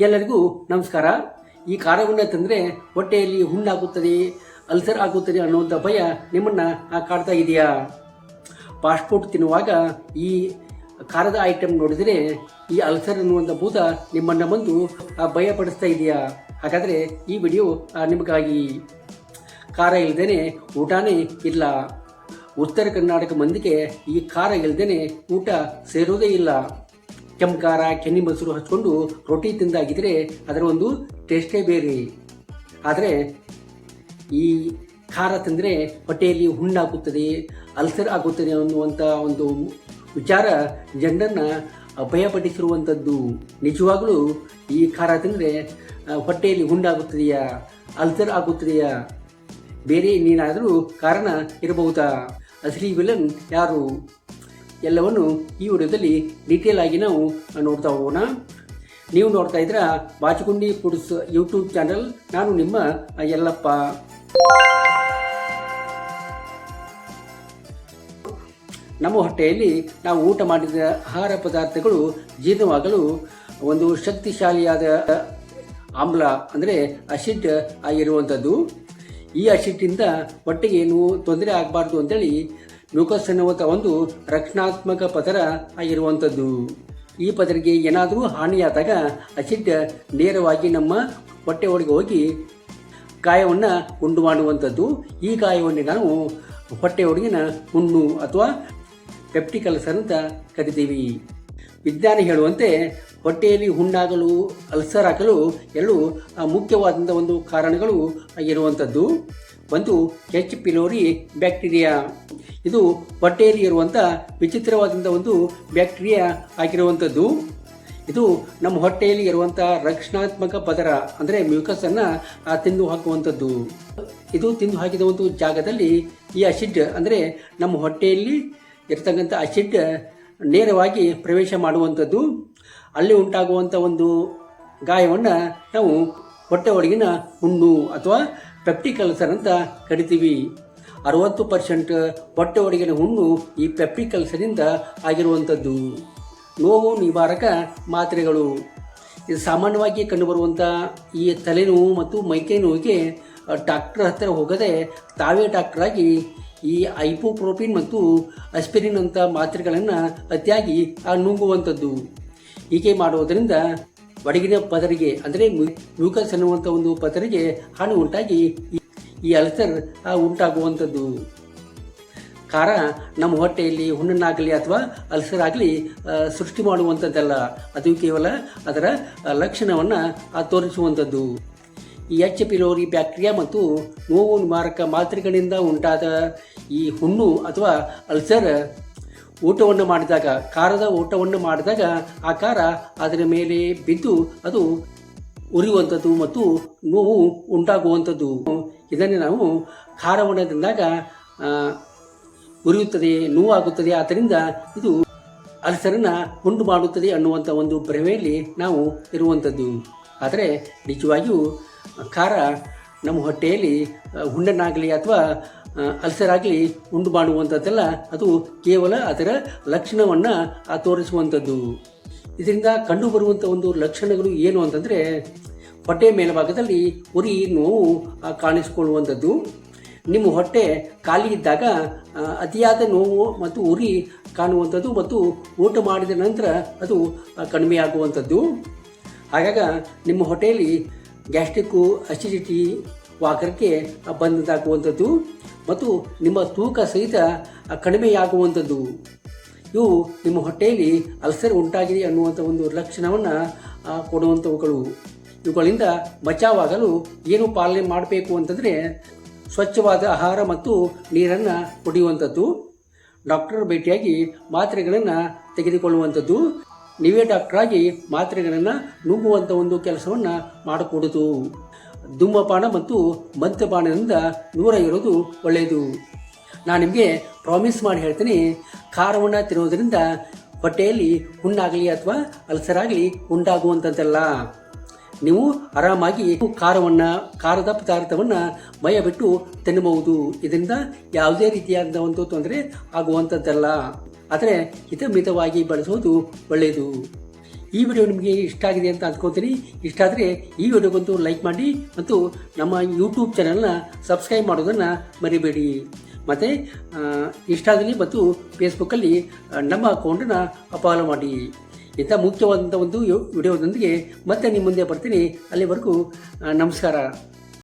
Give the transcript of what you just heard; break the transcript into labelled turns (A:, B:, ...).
A: ಎಲ್ಲರಿಗೂ ನಮಸ್ಕಾರ. ಈ ಖಾರವನ್ನು ತಂದರೆ ಹೊಟ್ಟೆಯಲ್ಲಿ ಹುಣ್ಣಾಗುತ್ತದೆ, ಅಲ್ಸರ್ ಆಗುತ್ತದೆ ಅನ್ನುವಂಥ ಭಯ ನಿಮ್ಮನ್ನು ಕಾಡ್ತಾ ಇದೆಯಾ? ಫಾಸ್ಟ್ ಫುಡ್ ತಿನ್ನುವಾಗ ಈ ಖಾರದ ಐಟಮ್ ನೋಡಿದರೆ ಈ ಅಲ್ಸರ್ ಅನ್ನುವಂಥ ಭೂತ ನಿಮ್ಮನ್ನು ಬಂದು ಭಯ ಪಡಿಸ್ತಾ ಇದೆಯಾ? ಹಾಗಾದರೆ ಈ ವಿಡಿಯೋ ನಿಮಗಾಗಿ. ಖಾರ ಇಲ್ಲದೇ ಊಟನೇ ಇಲ್ಲ. ಉತ್ತರ ಕರ್ನಾಟಕ ಮಂದಿಗೆ ಈ ಖಾರ ಇಲ್ಲದೇ ಊಟ ಸೇರೋದೇ ಇಲ್ಲ. ಕೆಂಪು ಖಾರ, ಕೆನ್ನಿ ಮೊಸರು ಹಚ್ಕೊಂಡು ರೊಟ್ಟಿ ತಿಂದಾಗಿದ್ರೆ ಅದರ ಒಂದು ಟೇಸ್ಟೇ ಬೇರೆ. ಆದರೆ ಈ ಖಾರ ತಿಂದರೆ ಹೊಟ್ಟೆಯಲ್ಲಿ ಹುಣ್ಣಾಗುತ್ತದೆ, ಅಲ್ಸರ್ ಆಗುತ್ತದೆ ಅನ್ನುವಂಥ ಒಂದು ವಿಚಾರ ಜನರನ್ನು ಭಯಪಡಿಸಿರುವಂಥದ್ದು. ನಿಜವಾಗಲೂ ಈ ಖಾರ ತಿಂದರೆ ಹೊಟ್ಟೆಯಲ್ಲಿ ಹುಣ್ಣಾಗುತ್ತದೆಯಾ, ಅಲ್ಸರ್ ಆಗುತ್ತದೆಯಾ, ಬೇರೆ ಇನ್ನೇನಾದರೂ ಕಾರಣ ಇರಬಹುದಾ? ಅಸಲಿ ವಿಲನ್ ಯಾರು? ಎಲ್ಲವನ್ನು ಈ ವಿಡಿಯೋದಲ್ಲಿ ಡೀಟೇಲ್ ಆಗಿ ನಾವು ನೋಡ್ತಾ ಹೋಗೋಣ. ನೀವು ನೋಡ್ತಾ ಇದ್ರ ಬಾಚುಗುಂಡಿ ಫುಡ್ಸ್ ಯೂಟ್ಯೂಬ್ ಚಾನಲ್. ನಾನು ನಿಮ್ಮ ಯಲ್ಲಪ್ಪ. ನಮ್ಮ ಹೊಟ್ಟೆಯಲ್ಲಿ ನಾವು ಊಟ ಮಾಡಿದ ಆಹಾರ ಪದಾರ್ಥಗಳು ಜೀರ್ಣವಾಗಲು ಒಂದು ಶಕ್ತಿಶಾಲಿಯಾದ ಆಮ್ಲ ಅಂದರೆ ಅಸಿಡ್ ಆಗಿರುವಂಥದ್ದು. ಈ ಅಸಿಡ್ನಿಂದ ಹೊಟ್ಟೆಗೆ ಏನು ತೊಂದರೆ ಆಗಬಾರ್ದು ಅಂತೇಳಿ ಮ್ಯೂಕಸ್ ಅನ್ನುವಂಥ ಒಂದು ರಕ್ಷಣಾತ್ಮಕ ಪದರ ಆಗಿರುವಂಥದ್ದು. ಈ ಪದರಿಗೆ ಏನಾದರೂ ಹಾನಿಯಾದಾಗ ಅಸಿಡ್ ನೇರವಾಗಿ ನಮ್ಮ ಹೊಟ್ಟೆ ಒಳಗೆ ಹೋಗಿ ಗಾಯವನ್ನು ಉಂಟು ಮಾಡುವಂಥದ್ದು. ಈ ಗಾಯವನ್ನು ನಾವು ಹೊಟ್ಟೆ ಒಳಗಿನ ಹುಣ್ಣು ಅಥವಾ ಪೆಪ್ಟಿಕ್ ಅಲ್ಸರ್ ಅಂತ ಕರಿತೀವಿ. ವಿಜ್ಞಾನ ಹೇಳುವಂತೆ ಹೊಟ್ಟೆಯಲ್ಲಿ ಹುಣ್ಣಾಗಲು, ಅಲ್ಸರ್ ಆಗಲು ಎರಡು ಮುಖ್ಯವಾದಂಥ ಒಂದು ಕಾರಣಗಳು ಆಗಿರುವಂಥದ್ದು. ಒಂದು ಎಚ್ ಪಿಲೋರಿ ಬ್ಯಾಕ್ಟೀರಿಯಾ. ಇದು ಹೊಟ್ಟೆಯಲ್ಲಿ ಇರುವಂಥ ವಿಚಿತ್ರವಾದಂಥ ಒಂದು ಬ್ಯಾಕ್ಟೀರಿಯಾ ಆಗಿರುವಂಥದ್ದು. ಇದು ನಮ್ಮ ಹೊಟ್ಟೆಯಲ್ಲಿ ಇರುವಂಥ ರಕ್ಷಣಾತ್ಮಕ ಪದರ ಅಂದರೆ ಮ್ಯೂಕಸನ್ನು ತಿಂದು ಹಾಕುವಂಥದ್ದು. ಇದು ತಿಂದು ಹಾಕಿದ ಒಂದು ಜಾಗದಲ್ಲಿ ಈ ಅಸಿಡ್ ಅಂದರೆ ನಮ್ಮ ಹೊಟ್ಟೆಯಲ್ಲಿ ಇರ್ತಕ್ಕಂಥ ಅಸಿಡ್ ನೇರವಾಗಿ ಪ್ರವೇಶ ಮಾಡುವಂಥದ್ದು. ಅಲ್ಲಿ ಉಂಟಾಗುವಂಥ ಒಂದು ಗಾಯವನ್ನು ನಾವು ಹೊಟ್ಟೆ ಒಳಗಿನ ಹುಣ್ಣು ಅಥವಾ ಪೆಪ್ಟಿಕ್ ಅಲ್ಸರ್ ಅಂತ ಕರಿತೀವಿ. 60% ಹೊಟ್ಟೆ ಒಳಗಿನ ಹುಣ್ಣು ಈ ಪೆಪ್ಟಿಕ್ ಅಲ್ಸರಿಂದ ಆಗಿರುವಂಥದ್ದು. ನೋವು ನಿವಾರಕ ಮಾತ್ರೆಗಳು. ಇದು ಸಾಮಾನ್ಯವಾಗಿ ಕಂಡುಬರುವಂಥ ಈ ತಲೆನೋವು ಮತ್ತು ಮೈಕೈ ನೋವಿಗೆ ಡಾಕ್ಟರ್ ಹತ್ತಿರ ಹೋಗದೆ ತಾವೇ ಡಾಕ್ಟರಾಗಿ ಈ ಐಪೋಪ್ರೋಪಿನ್ ಮತ್ತು ಅಸ್ಪಿರಿನ್ ಅಂತ ಮಾತ್ರೆಗಳನ್ನು ಅತಿಯಾಗಿ ನುಂಗುವಂಥದ್ದು. ಹೀಗೆ ಮಾಡುವುದರಿಂದ ಒಳಗಿನ ಪದರಿಗೆ ಅಂದರೆ ಮ್ಯೂಕಸ್ ಅನ್ನುವಂಥ ಒಂದು ಪದರಿಗೆ ಹಾನಿ ಉಂಟಾಗಿ ಈ ಅಲ್ಸರ್ ಉಂಟಾಗುವಂಥದ್ದು. ಖಾರ ನಮ್ಮ ಹೊಟ್ಟೆಯಲ್ಲಿ ಹುಣ್ಣನ್ನಾಗಲಿ ಅಥವಾ ಅಲ್ಸರ್ ಆಗಲಿ ಸೃಷ್ಟಿ ಮಾಡುವಂಥದ್ದಲ್ಲ. ಅದು ಕೇವಲ ಅದರ ಲಕ್ಷಣವನ್ನು ತೋರಿಸುವಂಥದ್ದು. ಈ ಎಚ್ ಪಿಲೋರಿ ಬ್ಯಾಕ್ಟೀರಿಯಾ ಮತ್ತು ನೋವು ನಿವಾರಕ ಮಾತ್ರೆಗಳಿಂದ ಉಂಟಾದ ಈ ಹುಣ್ಣು ಅಥವಾ ಅಲ್ಸರ್ ಊಟವನ್ನು ಮಾಡಿದಾಗ, ಖಾರದ ಊಟವನ್ನು ಮಾಡಿದಾಗ ಆ ಖಾರ ಅದರ ಮೇಲೆ ಬಿದ್ದು ಅದು ಉರಿಯುವಂಥದ್ದು ಮತ್ತು ನೋವು ಉಂಟಾಗುವಂಥದ್ದು. ಇದನ್ನು ನಾವು ಖಾರವನ್ನು ತಿಂದಾಗ ಉರಿಯುತ್ತದೆ, ನೋವಾಗುತ್ತದೆ, ಆದ್ದರಿಂದ ಇದು ಅಲ್ಸರನ್ನು ಉಂಟು ಮಾಡುತ್ತದೆ ಅನ್ನುವಂಥ ಒಂದು ಭ್ರಮೆಯಲ್ಲಿ ನಾವು ಇರುವಂಥದ್ದು. ಆದರೆ ನಿಜವಾಗಿಯೂ ಖಾರ ನಮ್ಮ ಹೊಟ್ಟೆಯಲ್ಲಿ ಹುಣ್ಣನ್ನಾಗಲಿ ಅಥವಾ ಅಲ್ಸರ್ ಆಗಲಿ ಉಂಟು ಮಾಡುವಂಥದ್ದಲ್ಲ. ಅದು ಕೇವಲ ಅದರ ಲಕ್ಷಣವನ್ನು ತೋರಿಸುವಂಥದ್ದು. ಇದರಿಂದ ಕಂಡುಬರುವಂಥ ಒಂದು ಲಕ್ಷಣಗಳು ಏನು ಅಂತಂದರೆ ಹೊಟ್ಟೆ ಮೇಲ್ಭಾಗದಲ್ಲಿ ಉರಿ, ನೋವು ಕಾಣಿಸಿಕೊಳ್ಳುವಂಥದ್ದು. ನಿಮ್ಮ ಹೊಟ್ಟೆ ಖಾಲಿ ಇದ್ದಾಗ ಅತಿಯಾದ ನೋವು ಮತ್ತು ಉರಿ ಕಾಣುವಂಥದ್ದು ಮತ್ತು ಊಟ ಮಾಡಿದ ನಂತರ ಅದು ಕಡಿಮೆಯಾಗುವಂಥದ್ದು. ಹಾಗಾಗ ನಿಮ್ಮ ಹೊಟ್ಟೆಯಲ್ಲಿ ಗ್ಯಾಸ್ಟ್ರಿಕ್ಕು, ಅಸಿಡಿಟಿ, ವಾಕರಕ್ಕೆ ಬಂದಂತಾಗುವಂಥದ್ದು ಮತ್ತು ನಿಮ್ಮ ತೂಕ ಸಹಿತ ಕಡಿಮೆಯಾಗುವಂಥದ್ದು. ಇವು ನಿಮ್ಮ ಹೊಟ್ಟೆಯಲ್ಲಿ ಅಲ್ಸರ್ ಉಂಟಾಗಿದೆ ಅನ್ನುವಂಥ ಒಂದು ಲಕ್ಷಣವನ್ನು ಕೊಡುವಂಥವುಗಳು. ಇವುಗಳಿಂದ ಬಚಾವಾಗಲು ಏನು ಪಾಲನೆ ಮಾಡಬೇಕು ಅಂತಂದರೆ ಸ್ವಚ್ಛವಾದ ಆಹಾರ ಮತ್ತು ನೀರನ್ನು ಕುಡಿಯುವಂಥದ್ದು, ಡಾಕ್ಟರ್ ಭೇಟಿಯಾಗಿ ಮಾತ್ರೆಗಳನ್ನು ತೆಗೆದುಕೊಳ್ಳುವಂಥದ್ದು, ನೀವೇ ಡಾಕ್ಟರಾಗಿ ಮಾತ್ರೆಗಳನ್ನು ನುಂಗುವಂಥ ಒಂದು ಕೆಲಸವನ್ನು ಮಾಡಿಕೊಡೋದು. ಧೂಮಪಾನ ಮತ್ತು ಮದ್ಯಪಾನದಿಂದ ದೂರ ಇರೋದು ಒಳ್ಳೆಯದು. ನಾನು ನಿಮಗೆ ಪ್ರಾಮಿಸ್ ಮಾಡಿ ಹೇಳ್ತೀನಿ, ಖಾರವನ್ನು ತಿನ್ನೋದ್ರಿಂದ ಹೊಟ್ಟೆಯಲ್ಲಿ ಹುಣ್ಣಾಗಲಿ ಅಥವಾ ಅಲ್ಸರ್ ಆಗಲಿ ಉಂಟಾಗುವಂಥದ್ದಲ್ಲ. ನೀವು ಆರಾಮಾಗಿ ಖಾರದ ಪದಾರ್ಥವನ್ನು ಭಯ ಬಿಟ್ಟು ತಿನ್ನಬಹುದು. ಇದರಿಂದ ಯಾವುದೇ ರೀತಿಯಾದ ಒಂದು ತೊಂದರೆ ಆಗುವಂಥದ್ದಲ್ಲ. ಆದರೆ ಹಿತಮಿತವಾಗಿ ಬಳಸುವುದು ಒಳ್ಳೆಯದು. ಈ ವಿಡಿಯೋ ನಿಮಗೆ ಇಷ್ಟ ಆಗಿದೆ ಅಂತ ಅಂದ್ಕೊತೀನಿ. ಇಷ್ಟ ಆದರೆ ಈ ವಿಡಿಯೋಗೊಂದು ಲೈಕ್ ಮಾಡಿ ಮತ್ತು ನಮ್ಮ ಯೂಟ್ಯೂಬ್ ಚಾನಲ್ನ ಸಬ್ಸ್ಕ್ರೈಬ್ ಮಾಡೋದನ್ನು ಮರಿಬೇಡಿ. ಮತ್ತು ಇನ್ಸ್ಟಾದಲ್ಲಿ ಮತ್ತು ಫೇಸ್ಬುಕ್ಕಲ್ಲಿ ನಮ್ಮ ಅಕೌಂಟನ್ನು ಫಾಲೋ ಮಾಡಿ. ಇಂಥ ಮುಖ್ಯವಾದಂಥ ಒಂದು ವಿಡಿಯೋದೊಂದಿಗೆ ಮತ್ತೆ ನಿಮ್ಮ ಮುಂದೆ ಬರ್ತೀನಿ. ಅಲ್ಲಿವರೆಗೂ ನಮಸ್ಕಾರ.